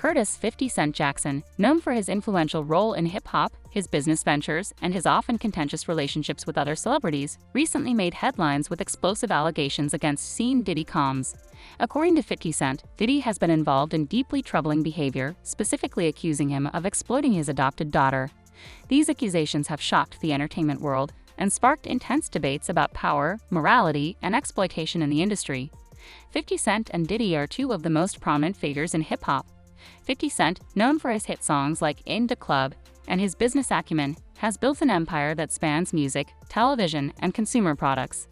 Curtis 50 Cent Jackson, known for his influential role in hip-hop, his business ventures, and his often contentious relationships with other celebrities, recently made headlines with explosive allegations against scene Diddy Combs. According to 50 Cent, Diddy has been involved in deeply troubling behavior, specifically accusing him of exploiting his adopted daughter. These accusations have shocked the entertainment world and sparked intense debates about power, morality, and exploitation in the industry. 50 Cent and Diddy are two of the most prominent figures in hip-hop. 50 Cent, known for his hit songs like In Da Club and his business acumen, has built an empire that spans music, television, and consumer products.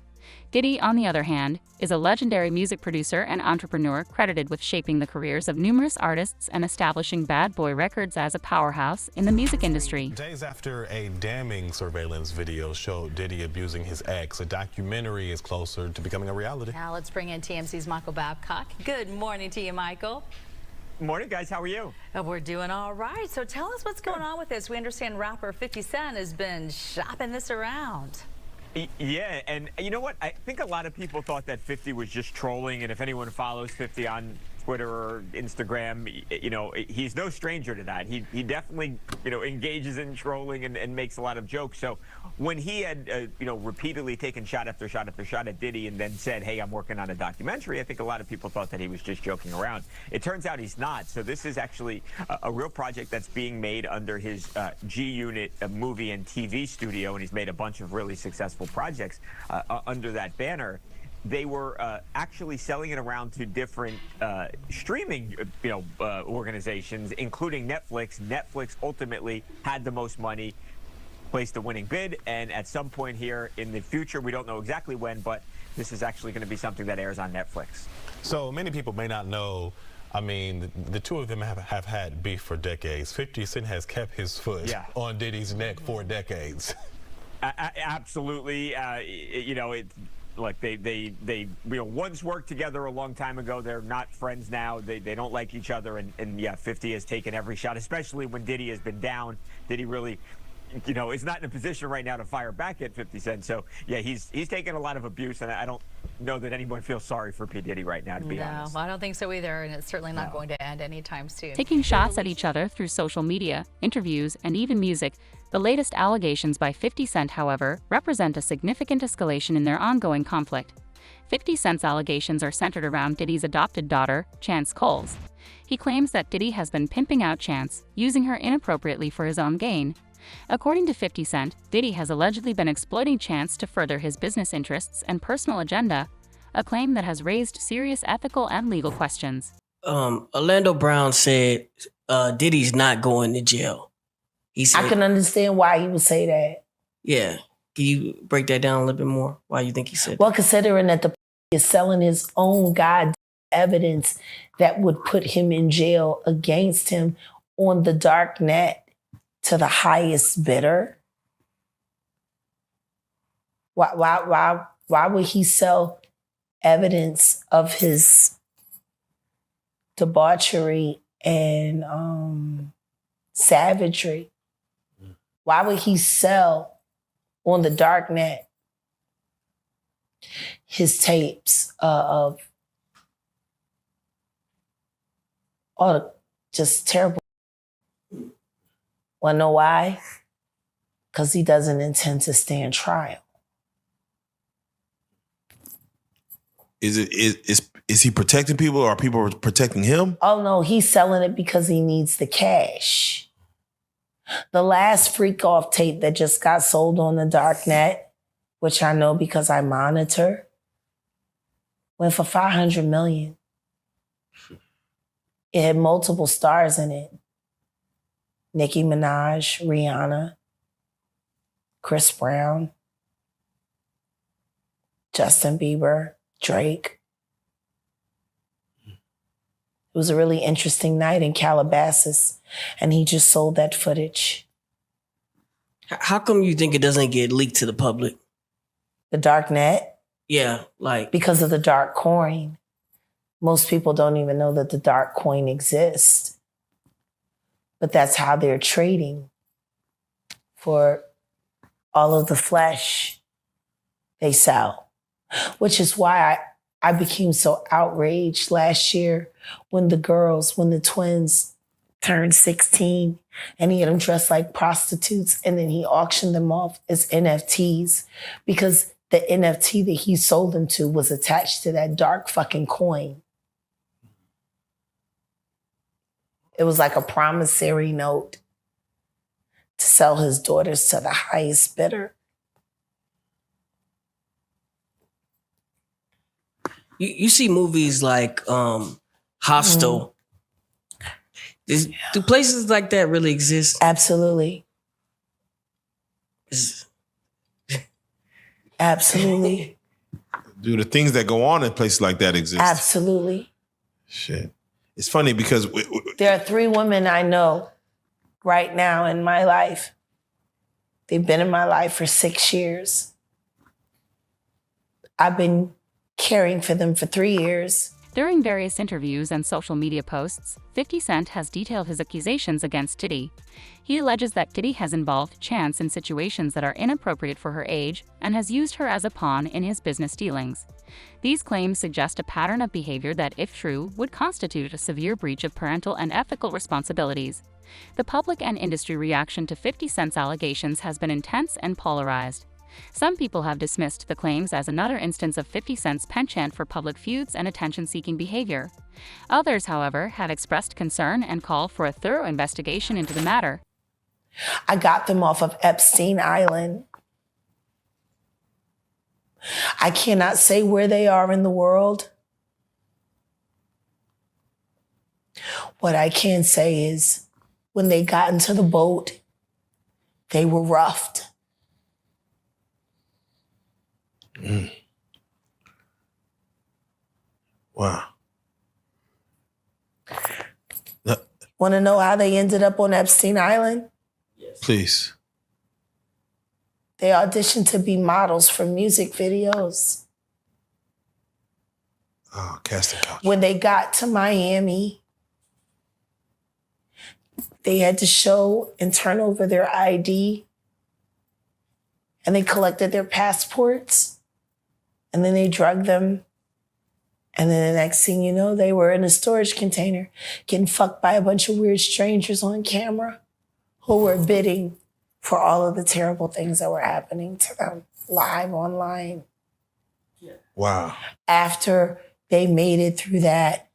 Diddy, on the other hand, is a legendary music producer and entrepreneur credited with shaping the careers of numerous artists and establishing Bad Boy Records as a powerhouse in the music industry. Days after a damning surveillance video showed Diddy abusing his ex, a documentary is closer to becoming a reality. Now let's bring in TMC's Michael Babcock. Good morning to you, Michael. Morning, guys. How are you? We're doing all right. So tell us what's going on with this. We understand rapper 50 Cent has been shopping this around. Yeah, and you know what? I think a lot of people thought that 50 was just trolling, and if anyone follows 50 on Twitter or Instagram, you know, he's no stranger to that. He definitely, you know, engages in trolling and makes a lot of jokes. So when he had, you know, repeatedly taken shot after shot after shot at Diddy and then said, hey, I'm working on a documentary, I think a lot of people thought that he was just joking around. It turns out he's not. So this is actually a real project that's being made under his G-Unit movie and TV studio, and he's made a bunch of really successful projects under that banner. They were actually selling it around to different streaming, organizations, including Netflix. Netflix ultimately had the most money, placed the winning bid, and at some point here in the future, we don't know exactly when, but this is actually going to be something that airs on Netflix. So many people may not know. I mean, the two of them have had beef for decades. 50 Cent has kept his foot on Diddy's neck for decades. Absolutely. Like they once worked together a long time ago. They're not friends now. They don't like each other. And yeah, 50 has taken every shot, especially when Diddy has been down. Diddy really, is not in a position right now to fire back at 50 Cent. So yeah, he's taken a lot of abuse, and I don't know that anyone feels sorry for P. Diddy right now, to be honest. No, I don't think so either, and it's certainly not going to end anytime soon. Taking shots at each other through social media, interviews, and even music, the latest allegations by 50 Cent, however, represent a significant escalation in their ongoing conflict. 50 Cent's allegations are centered around Diddy's adopted daughter, Chance Coles. He claims that Diddy has been pimping out Chance, using her inappropriately for his own gain. According to 50 Cent, Diddy has allegedly been exploiting Chance to further his business interests and personal agenda, a claim that has raised serious ethical and legal questions. Orlando Brown said Diddy's not going to jail. He said, I can understand why he would say that. Yeah. Can you break that down a little bit more? Why you think he said Well, that? considering that the is selling his own god evidence that would put him in jail against him on the dark net to the highest bidder. Why would he sell evidence of his debauchery and savagery? Why would he sell on the dark net his tapes of just terrible? Wanna know why? Because he doesn't intend to stand trial. Is he protecting people, or are people protecting him? Oh no, he's selling it because he needs the cash. The last freak off tape that just got sold on the dark net, which I know because I monitor, went for $500 million. It had multiple stars in it. Nicki Minaj, Rihanna, Chris Brown, Justin Bieber, Drake. It was a really interesting night in Calabasas, and he just sold that footage. How come you think it doesn't get leaked to the public? The dark net? Yeah, like... Because of the dark coin. Most people don't even know that the dark coin exists. But that's how they're trading for all of the flesh they sell. Which is why I became so outraged last year when the twins turned 16, and he had them dressed like prostitutes, and then he auctioned them off as NFTs because the NFT that he sold them to was attached to that dark fucking coin. It was like a promissory note to sell his daughters to the highest bidder. You see movies like Hostel. Do places like that really exist? Absolutely. Absolutely. Do the things that go on in places like that exist? Absolutely. Shit. It's funny because there are 3 women I know right now in my life. They've been in my life for 6 years. I've been caring for them for 3 years. During various interviews and social media posts, 50 Cent has detailed his accusations against Diddy. He alleges that Diddy has involved Chance in situations that are inappropriate for her age and has used her as a pawn in his business dealings. These claims suggest a pattern of behavior that, if true, would constitute a severe breach of parental and ethical responsibilities. The public and industry reaction to 50 Cent's allegations has been intense and polarized. Some people have dismissed the claims as another instance of 50 Cent's penchant for public feuds and attention-seeking behavior. Others, however, have expressed concern and call for a thorough investigation into the matter. I got them off of Epstein Island. I cannot say where they are in the world. What I can say is when they got into the boat, they were roughed. Wow. Want to know how they ended up on Epstein Island? Yes. Please. They auditioned to be models for music videos. Oh, casting couch. When they got to Miami, they had to show and turn over their ID, and they collected their passports. And then they drugged them. And then the next thing you know, they were in a storage container getting fucked by a bunch of weird strangers on camera who were bidding for all of the terrible things that were happening to them live online. Wow. After they made it through that,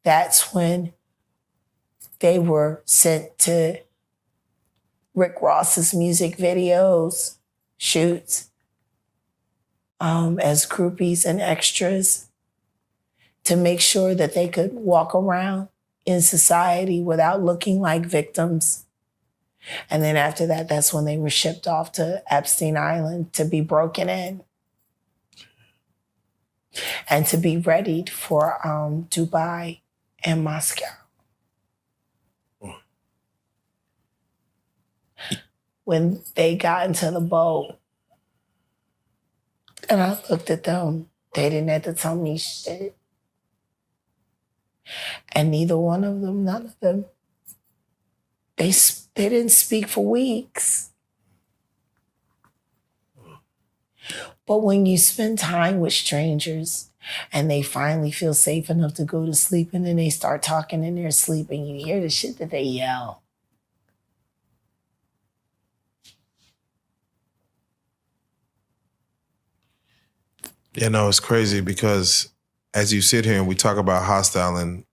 that's when they were sent to Rick Ross's music videos, shoots, as groupies and extras to make sure that they could walk around in society without looking like victims. And then after that, that's when they were shipped off to Epstein Island to be broken in and to be readied for Dubai and Moscow. When they got into the boat, and I looked at them, they didn't have to tell me shit. And neither one of them, none of them, they didn't speak for weeks. But when you spend time with strangers and they finally feel safe enough to go to sleep and then they start talking in their sleep and you hear the shit that they yell. Yeah, no, it's crazy because as you sit here and we talk about Hostile and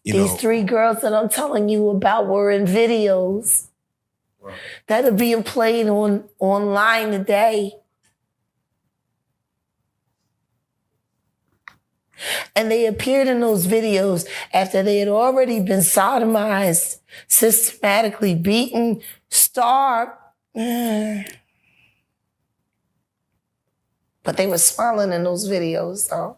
these 3 girls that I'm telling you about were in videos that are being played online today. And they appeared in those videos after they had already been sodomized, systematically beaten, starved. But they were smiling in those videos, though.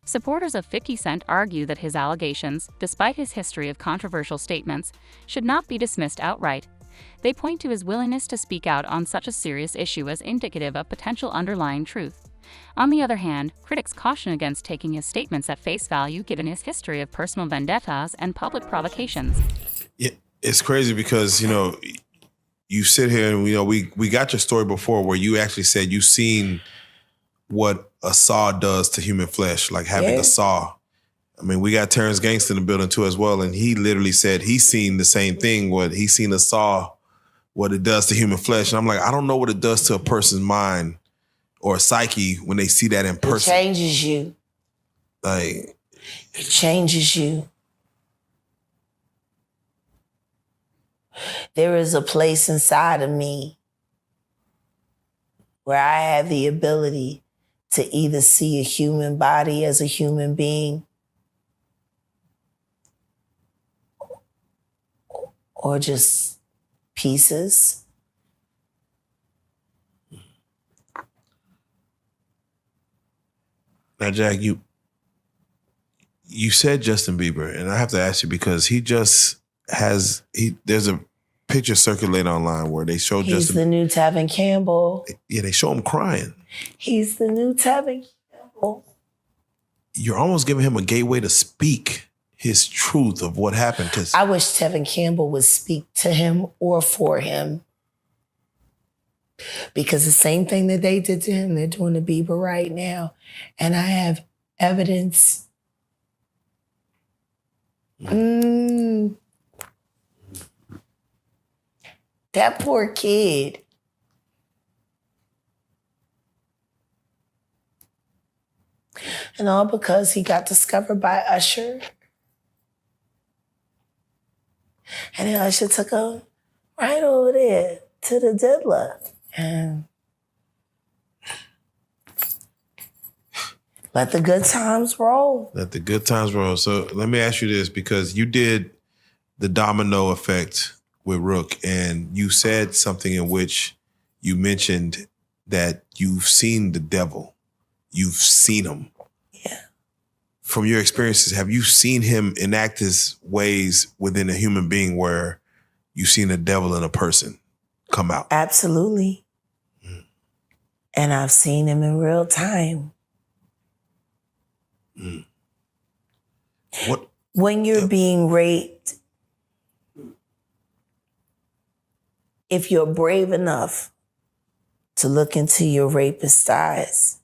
Supporters of 50 Cent argue that his allegations, despite his history of controversial statements, should not be dismissed outright. They point to his willingness to speak out on such a serious issue as indicative of potential underlying truth. On the other hand, critics caution against taking his statements at face value given his history of personal vendettas and public provocations. Yeah, it's crazy because, you sit here and we got your story before where you actually said you seen what a saw does to human flesh, like having a saw. I mean, we got Terrence Gangster in the building too as well, and he literally said he's seen the same thing, what he's seen a saw, what it does to human flesh. And I'm like, I don't know what it does to a person's mind or psyche when they see that in person. It changes you. Like, it changes you. There is a place inside of me where I have the ability to either see a human body as a human being or just pieces. Now, Jack, you said Justin Bieber, and I have to ask you because there's a picture circulating online where they show He's the new Tevin Campbell. Yeah, they show him crying. He's the new Tevin Campbell. You're almost giving him a gateway to speak his truth of what happened. Because I wish Tevin Campbell would speak to him or for him. Because the same thing that they did to him, they're doing to Bieber right now. And I have evidence. That poor kid. And all because he got discovered by Usher. And then Usher took him right over there to the diddler. And let the good times roll. Let the good times roll. So let me ask you this, because you did the domino effect with Rook, and you said something in which you mentioned that you've seen the devil. You've seen him. Yeah. From your experiences, have you seen him enact his ways within a human being where you've seen the devil in a person come out? Absolutely. And I've seen him in real time. What? When you're being raped, if you're brave enough to look into your rapist's eyes,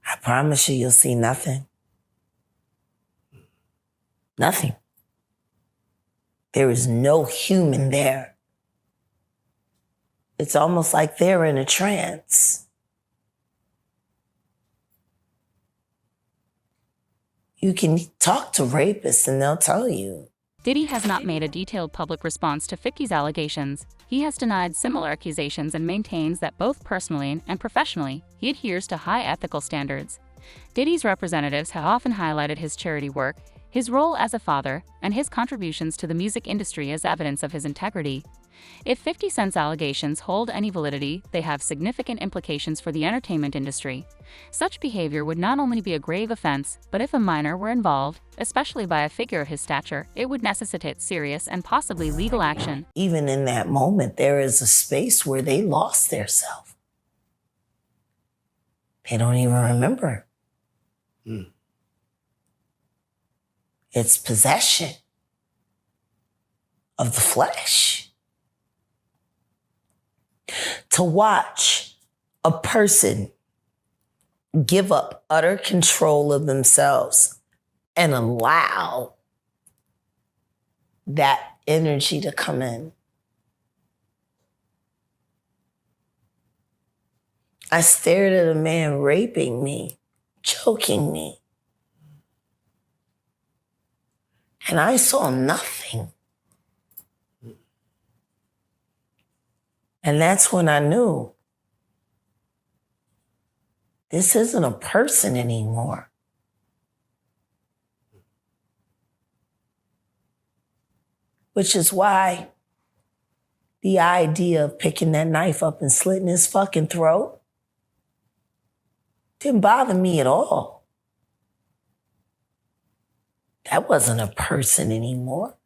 I promise you'll see nothing. Nothing. There is no human there. It's almost like they're in a trance. You can talk to rapists and they'll tell you. Diddy has not made a detailed public response to 50's allegations. He has denied similar accusations and maintains that both personally and professionally, he adheres to high ethical standards. Diddy's representatives have often highlighted his charity work, his role as a father, and his contributions to the music industry as evidence of his integrity. If 50 Cent's allegations hold any validity, they have significant implications for the entertainment industry. Such behavior would not only be a grave offense, but if a minor were involved, especially by a figure of his stature, it would necessitate serious and possibly legal action. Even in that moment, there is a space where they lost their self. They don't even remember. It's possession of the flesh. To watch a person give up utter control of themselves and allow that energy to come in. I stared at a man raping me, choking me, and I saw nothing. And that's when I knew this isn't a person anymore. Which is why the idea of picking that knife up and slitting his fucking throat didn't bother me at all. That wasn't a person anymore.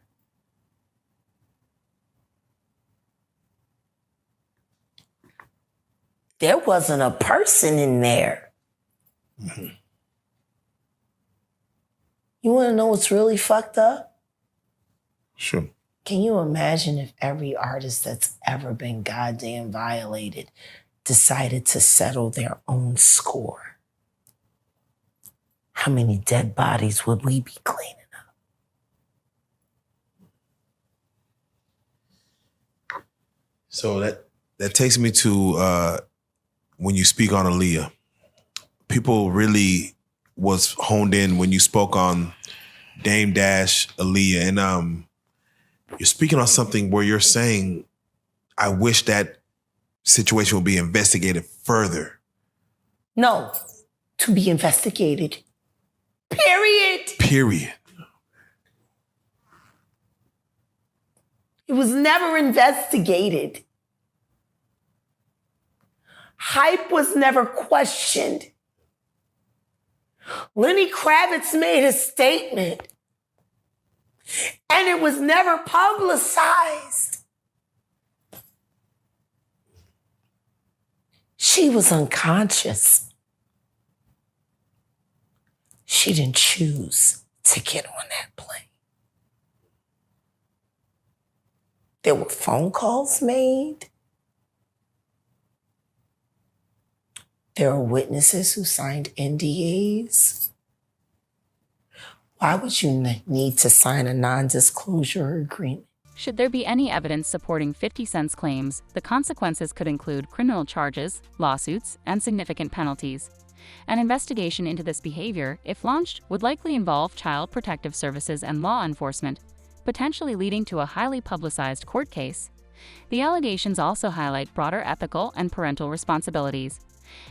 There wasn't a person in there. Mm-hmm. You want to know what's really fucked up? Sure. Can you imagine if every artist that's ever been goddamn violated decided to settle their own score? how many dead bodies would we be cleaning up? So that takes me to when you speak on Aaliyah. People really was honed in when you spoke on Dame Dash, Aaliyah, and you're speaking on something where you're saying, I wish that situation would be investigated further. No, to be investigated. Period. It was never investigated. Hype was never questioned. Lenny Kravitz made a statement, and it was never publicized. She was unconscious. She didn't choose to get on that plane. There were phone calls made. There are witnesses who signed NDAs. Why would you need to sign a non-disclosure agreement? Should there be any evidence supporting 50 Cent's claims, the consequences could include criminal charges, lawsuits, and significant penalties. An investigation into this behavior, if launched, would likely involve Child Protective Services and law enforcement, potentially leading to a highly publicized court case. The allegations also highlight broader ethical and parental responsibilities.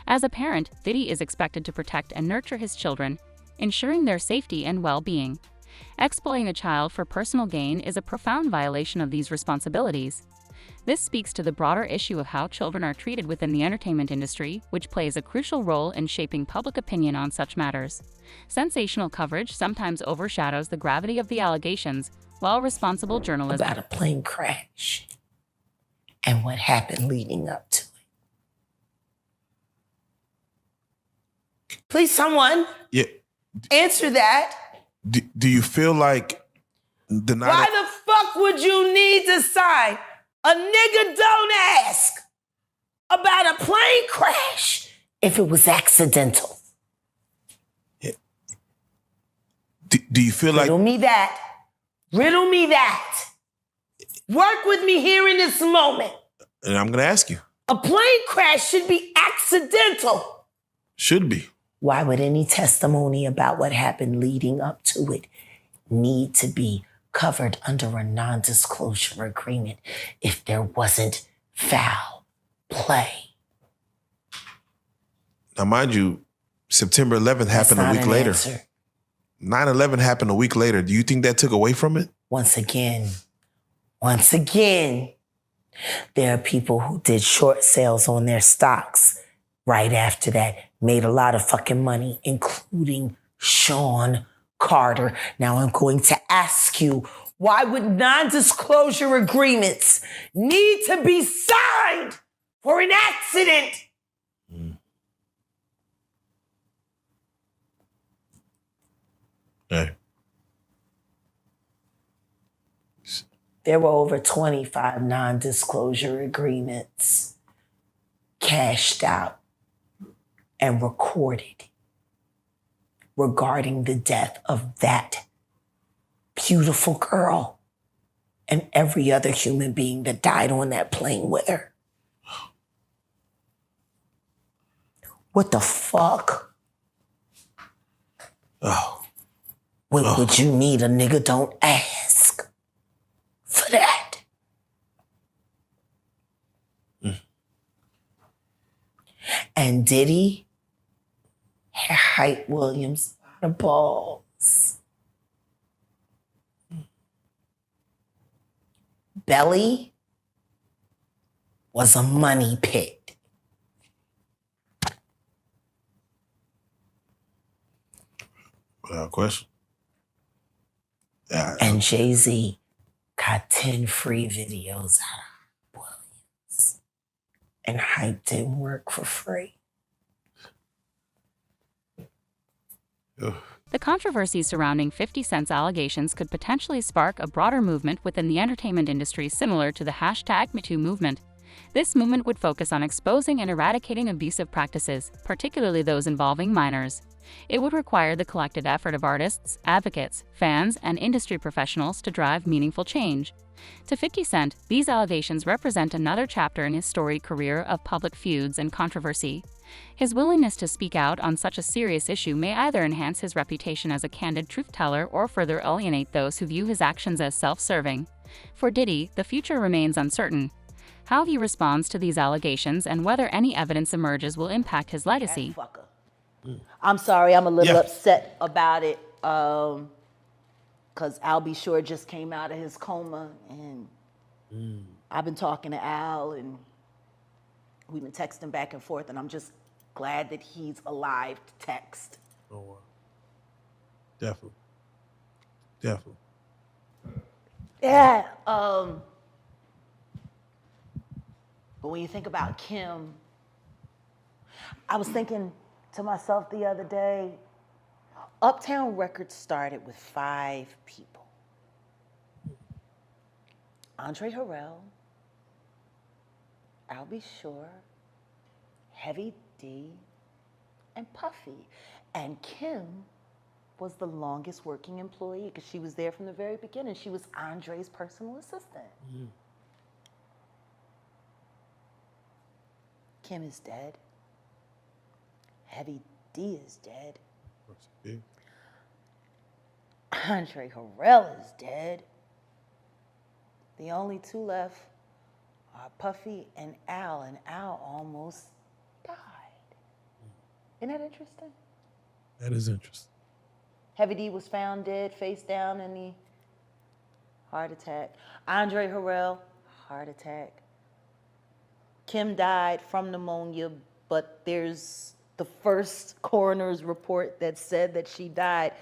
As a parent, Diddy is expected to protect and nurture his children, ensuring their safety and well-being. Exploiting a child for personal gain is a profound violation of these responsibilities. This speaks to the broader issue of how children are treated within the entertainment industry, which plays a crucial role in shaping public opinion on such matters. Sensational coverage sometimes overshadows the gravity of the allegations, while responsible journalism about a plane crash and what happened leading up to it. Please, someone answer that. Do you feel like why the fuck would you need to sign? A nigga don't ask about a plane crash if it was accidental. Do you feel like... Riddle me that. Work with me here in this moment. And I'm going to ask you. A plane crash should be accidental. Should be. Why would any testimony about what happened leading up to it need to be covered under a non-disclosure agreement if there wasn't foul play? Now, mind you, September 11th happened a week later. 9/11 happened a week later. Do you think that took away from it? Once again, there are people who did short sales on their stocks right after that, made a lot of fucking money, including Sean Carter. Now I'm going to ask you, why would non-disclosure agreements need to be signed for an accident? Hey. There were over 25 non-disclosure agreements cashed out and recorded regarding the death of that beautiful girl and every other human being that died on that plane with her. What the fuck? What would you need a nigga don't ask for that? And Diddy had Hype Williams out of balls. Belly was a money pit. Without question. And Jay-Z got 10 free videos out of Williams. And Hype didn't work for free. The controversies surrounding 50 Cent's allegations could potentially spark a broader movement within the entertainment industry similar to the #MeToo movement. This movement would focus on exposing and eradicating abusive practices, particularly those involving minors. It would require the collective effort of artists, advocates, fans, and industry professionals to drive meaningful change. To 50 Cent, these allegations represent another chapter in his storied career of public feuds and controversy. His willingness to speak out on such a serious issue may either enhance his reputation as a candid truth-teller or further alienate those who view his actions as self-serving. For Diddy, the future remains uncertain. How he responds to these allegations and whether any evidence emerges will impact his legacy. I'm sorry, I'm a little upset about it, because Al B. Sure just came out of his coma, and I've been talking to Al, and we've been texting back and forth, and I'm just glad that he's alive to text. Oh, wow. Definitely. Definitely. Yeah. But when you think about Kim, I was thinking to myself the other day, Uptown Records started with 5 people. Andre Harrell, Al B. Sure, Heavy D, and Puffy. And Kim was the longest working employee because she was there from the very beginning. She was Andre's personal assistant. Kim is dead. Heavy D is dead. Andre Harrell is dead. The only 2 left are Puffy and Al almost died. Isn't that interesting? That is interesting. Heavy D was found dead, face down in the heart attack. Andre Harrell, heart attack. Kim died from pneumonia, but there's the first coroner's report that said that she died.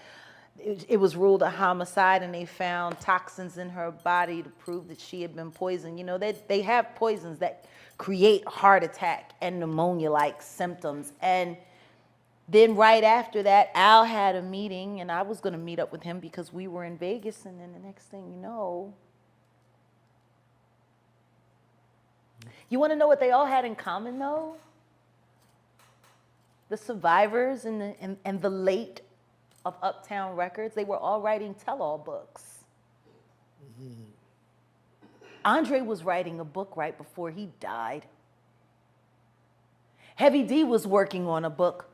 It was ruled a homicide, and they found toxins in her body to prove that she had been poisoned. You know, they have poisons that create heart attack and pneumonia-like symptoms. And then right after that, Al had a meeting, and I was going to meet up with him because we were in Vegas, and then the next thing you know, you want to know what they all had in common, though? The survivors and the late of Uptown Records, they were all writing tell-all books. Andre was writing a book right before he died. Heavy D was working on a book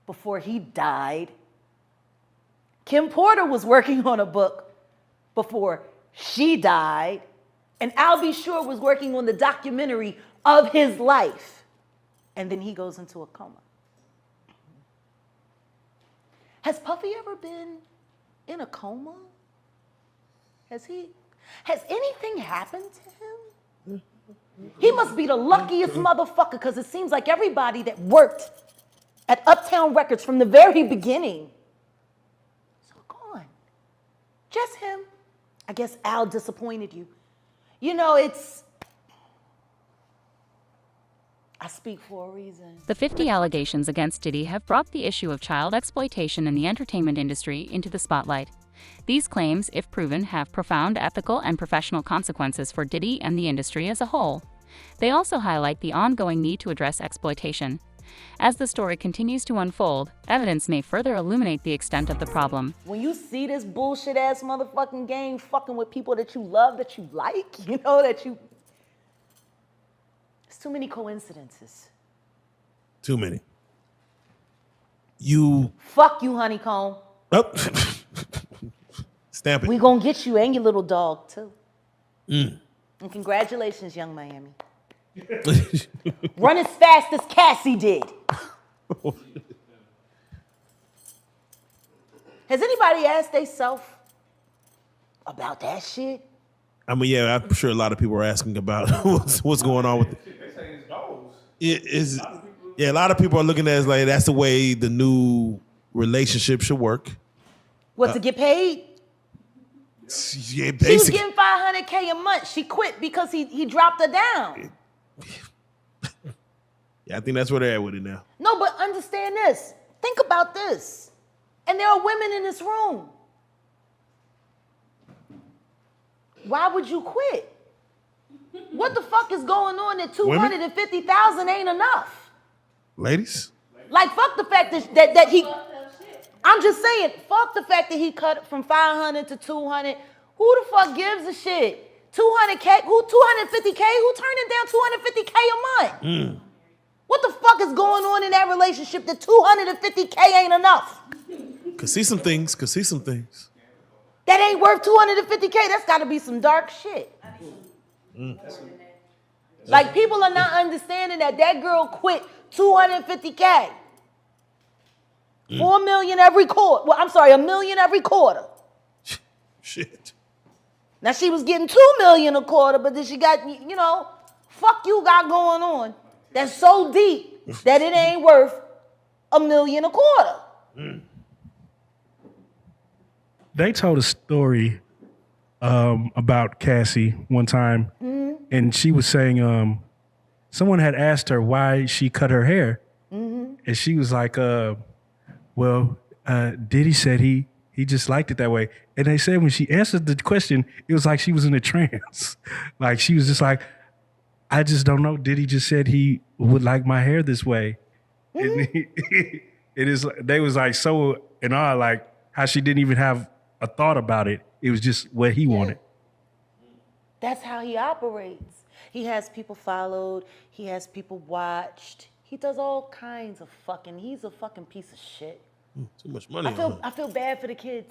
before he died. Kim Porter was working on a book before she died. And Al B. Sure was working on the documentary of his life. And then he goes into a coma. Has Puffy ever been in a coma? Has anything happened to him? He must be the luckiest motherfucker, because it seems like everybody that worked at Uptown Records from the very beginning is all gone. Just him. I guess Al disappointed you. You know, I speak for a reason. The 50 allegations against Diddy have brought the issue of child exploitation in the entertainment industry into the spotlight. These claims, if proven, have profound ethical and professional consequences for Diddy and the industry as a whole. They also highlight the ongoing need to address exploitation. As the story continues to unfold, evidence may further illuminate the extent of the problem. When you see this bullshit-ass motherfucking game fucking with people that you love, that you like, you know, it's too many coincidences. Too many. Fuck you, honeycomb. Oh. Stamp it. We gonna get you and your little dog, too. And congratulations, Young Miami. Run as fast as Cassie did. Has anybody asked themselves about that shit? I mean, yeah, I'm sure a lot of people are asking about what's going on with it. Yeah, a lot of people are looking at it as like that's the way the new relationship should work. What, to get paid? Yeah, basically. She was getting $500K a month. She quit because he dropped her down. Yeah, I think that's where they're at with it now. No, but understand this. Think about this. And there are women in this room. Why would you quit? What the fuck is going on that 250,000 ain't enough? Ladies? Like, fuck the fact that he... I'm just saying, fuck the fact that he cut from 500 to 200. Who the fuck gives a shit? 200K? Who 250K? Who turning down 250K a month? What the fuck is going on in that relationship that 250K ain't enough? Could see some things. That ain't worth 250K. That's got to be some dark shit. Like, people are not understanding that girl quit 250K. 4 million every quarter. Well, I'm sorry, $1 million every quarter. Shit. Now, she was getting 2 million a quarter, but then she got, fuck you got going on. That's so deep that it ain't worth $1 million a quarter. They told a story about Cassie one time, and she was saying someone had asked her why she cut her hair, and she was like, Diddy said he just liked it that way. And they said when she answered the question, it was like she was in a trance. Like, she was just like, I just don't know. Diddy just said he would like my hair this way. And they was like so in awe, like how she didn't even have a thought about it. It was just what he wanted. That's how he operates. He has people followed. He has people watched. He does all kinds of he's a fucking piece of shit. Too much money. I feel bad for the kids.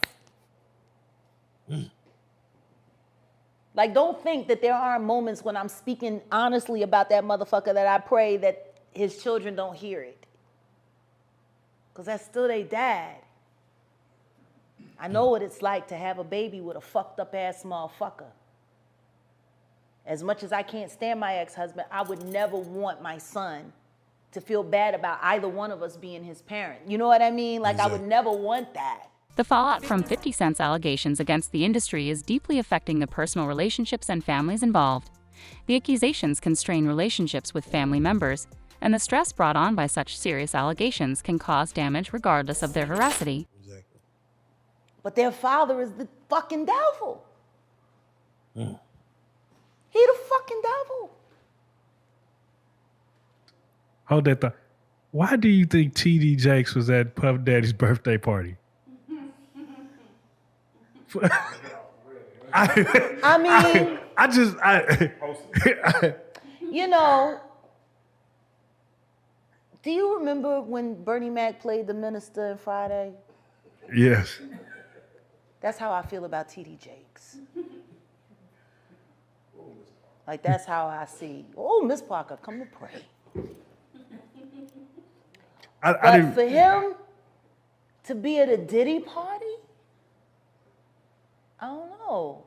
Like, don't think that there aren't moments when I'm speaking honestly about that motherfucker that I pray that his children don't hear it. Because that's still their dad. I know what it's like to have a baby with a fucked up ass motherfucker. As much as I can't stand my ex-husband, I would never want my son to feel bad about either one of us being his parent. You know what I mean? Like, exactly. I would never want that. The fallout from 50 Cent's allegations against the industry is deeply affecting the personal relationships and families involved. The accusations can strain relationships with family members, and the stress brought on by such serious allegations can cause damage regardless of their veracity. Exactly. But their father is the fucking devil. He the fucking devil. Hold that thought. Why do you think T.D. Jakes was at Puff Daddy's birthday party? Do you remember when Bernie Mac played the minister in Friday? Yes. That's how I feel about T.D. Jakes. Like, that's how I see. Oh, Miss Parker, come to pray. But for him to be at a Diddy party, I don't know.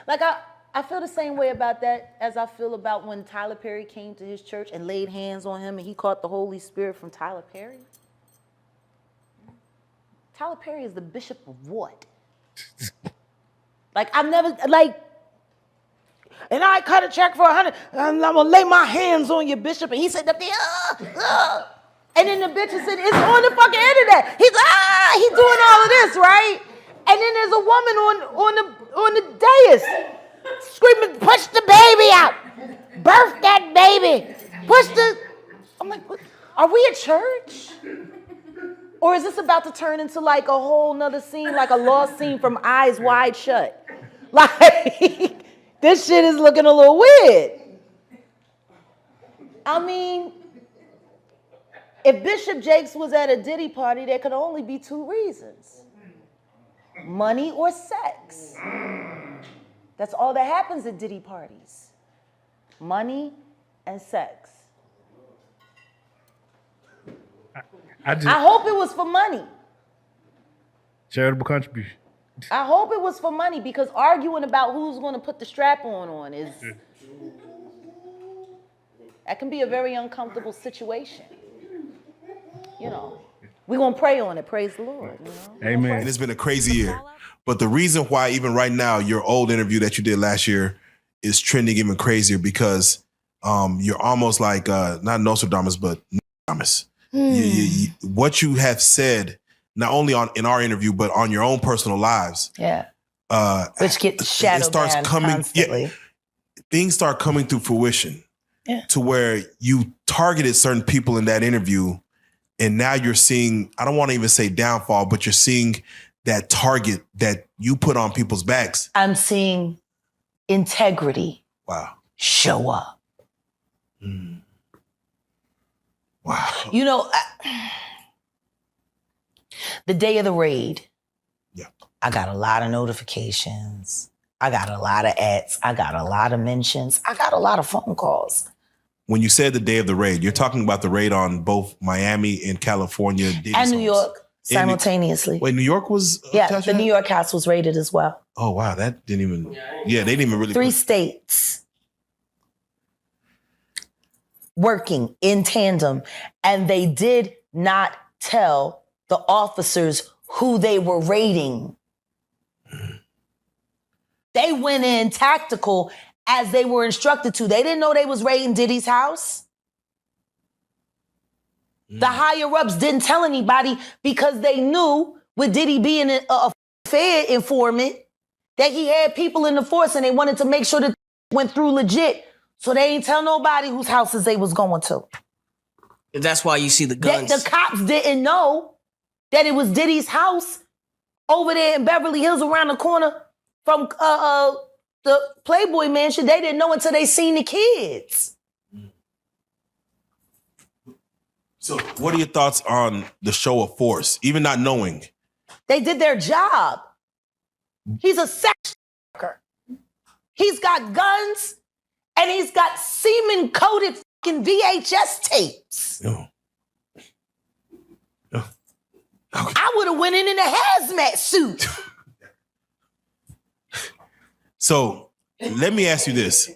Like, I feel the same way about that as I feel about when Tyler Perry came to his church and laid hands on him and he caught the Holy Spirit from Tyler Perry. Tyler Perry is the bishop of what? Like, I've never, like, and I cut a check for 100, and I'm gonna lay my hands on you, bishop. And he said, and then the bishop said, it's on the fucking internet. He's doing all of this, right? And then there's a woman on the dais screaming, push the baby out. Birth that baby. I'm like, what? Are we a church? Or is this about to turn into like a whole nother scene, like a lost scene from Eyes Wide Shut? Like, this shit is looking a little weird. I mean, if Bishop Jakes was at a Diddy party, there could only be two reasons. Money or sex. That's all that happens at Diddy parties. Money and sex. I hope it was for money. Charitable contribution. I hope it was for money, because arguing about who's going to put the strap on is, that can be a very uncomfortable situation. You know, we're going to pray on it. Praise the Lord. You know? Amen. And it's been a crazy year. But the reason why even right now, your old interview that you did last year is trending even crazier, because you're almost like, not Nostradamus, but Nostradamus. What you have said, not only in our interview, but on your own personal lives. Yeah. Which gets shadow it starts banned coming. constantly. Yeah, things start coming to fruition Yeah. to where you targeted certain people in that interview, and now you're seeing, I don't want to even say downfall, but you're seeing that target that you put on people's backs. I'm seeing integrity show up. Wow. You know, the day of the raid, I got a lot of notifications. I got a lot of ads. I got a lot of mentions. I got a lot of phone calls. When you said the day of the raid, you're talking about the raid on both Miami and California. And New York simultaneously. Wait, New York was? The New York house was raided as well. Oh, wow. That didn't even, they didn't even really. 3 states working in tandem. And they did not tell the officers who they were raiding. They went in tactical as they were instructed to. They didn't know they was raiding Diddy's house. The higher ups didn't tell anybody because they knew with Diddy being a Fed informant that he had people in the force and they wanted to make sure that went through legit. So they ain't tell nobody whose houses they was going to. That's why you see the guns. The cops didn't know that it was Diddy's house over there in Beverly Hills around the corner from the Playboy Mansion. They didn't know until they seen the kids. So what are your thoughts on the show of force, even not knowing? They did their job. He's a sex worker. He's got guns and he's got semen-coated fucking VHS tapes. I would have went in a hazmat suit. So let me ask you this.